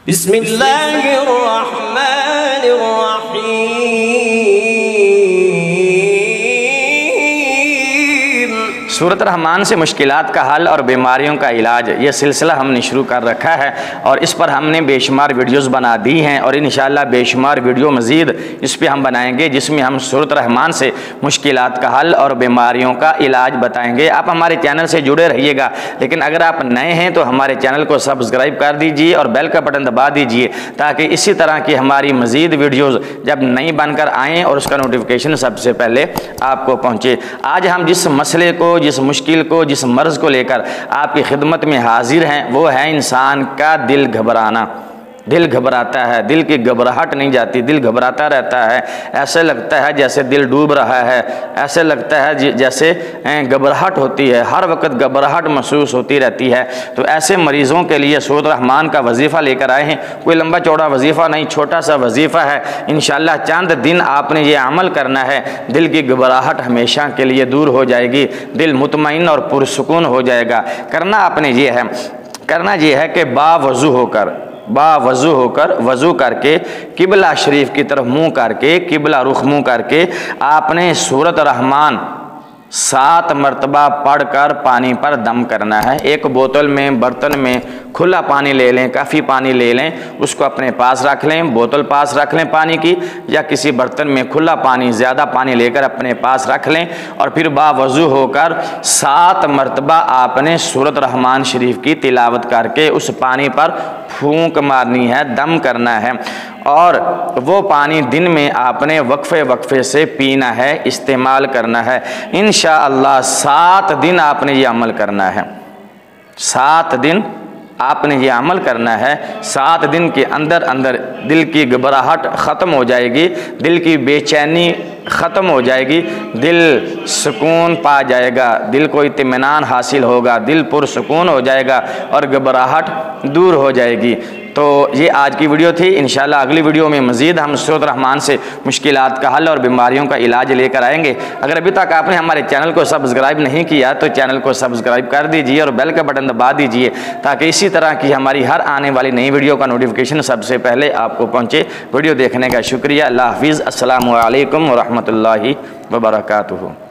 बिस्मिल्लाहिर्रहमानिर्रहीम। सूरत रहमान से मुश्किलात का हल और बीमारियों का इलाज, ये सिलसिला हमने शुरू कर रखा है और इस पर हमने बेशुमार वीडियोस बना दी हैं और इंशाअल्लाह बेशुमार वीडियो मज़ीद इस पर हम बनाएंगे जिसमें हम सूरत रहमान से मुश्किलात का हल और बीमारियों का इलाज बताएंगे। आप हमारे चैनल से जुड़े रहिएगा, लेकिन अगर आप नए हैं तो हमारे चैनल को सब्सक्राइब कर दीजिए और बेल का बटन दबा दीजिए ताकि इसी तरह की हमारी मज़ीद वीडियोज़ जब नई बनकर आएँ और उसका नोटिफिकेशन सबसे पहले आपको पहुँचे। आज हम जिस मसले को, जिस मुश्किल को, जिस मर्ज़ को लेकर आपकी खिदमत में हाजिर हैं वो है इंसान का दिल घबराना। दिल घबराता है, दिल की घबराहट नहीं जाती, दिल घबराता रहता है। ऐसे लगता है जैसे दिल डूब रहा है, ऐसे लगता है जैसे घबराहट होती है, हर वक्त घबराहट महसूस होती रहती है। तो ऐसे मरीज़ों के लिए सूरत रहमान का वजीफ़ा लेकर आए हैं। कोई लंबा चौड़ा वजीफ़ा नहीं, छोटा सा वजीफ़ा है। इंशाअल्लाह चंद दिन आपने ये अमल करना है, दिल की घबराहट हमेशा के लिए दूर हो जाएगी, दिल मुतमईन और पुरसुकून हो जाएगा। करना आपने ये है कि बावज़ू होकर वज़ू करके किबला शरीफ की तरफ मुँह करके, किबला रुख मुँह करके आपने सूरत रहमान 7 मरतबा पढ़कर पानी पर दम करना है। एक बोतल में, बर्तन में खुला पानी ले लें, काफ़ी पानी ले लें, उसको अपने पास रख लें, बोतल पास रख लें पानी की, या किसी बर्तन में खुला पानी, ज़्यादा पानी लेकर अपने पास रख लें और फिर बावज़ू होकर 7 मरतबा आपने सूरत रहमान शरीफ की तिलावत करके उस पानी पर फूंक मारनी है, दम करना है। और वो पानी दिन में आपने वक्फे से पीना है, इस्तेमाल करना है। इंशाअल्लाह 7 दिन आपने ये अमल करना है, 7 दिन आपने ये अमल करना है। 7 दिन के अंदर अंदर दिल की घबराहट ख़त्म हो जाएगी, दिल की बेचैनी ख़त्म हो जाएगी, दिल सुकून पा जाएगा, दिल को इत्मीनान हासिल होगा, दिल पुरसुकून हो जाएगा और घबराहट दूर हो जाएगी। तो ये आज की वीडियो थी। इंशाअल्लाह अगली वीडियो में मज़ीद हम सूरत रहमान से मुश्किलात का हल और बीमारियों का इलाज लेकर आएंगे। अगर अभी तक आपने हमारे चैनल को सब्सक्राइब नहीं किया तो चैनल को सब्सक्राइब कर दीजिए और बेल का बटन दबा दीजिए ताकि इसी तरह की हमारी हर आने वाली नई वीडियो का नोटिफिकेशन सबसे पहले आपको पहुँचे। वीडियो देखने का शुक्रिया। अल्लाह हाफ़िज़। अस्सलामु अलैकुम व रहमतुल्लाहि व बरकातुहू।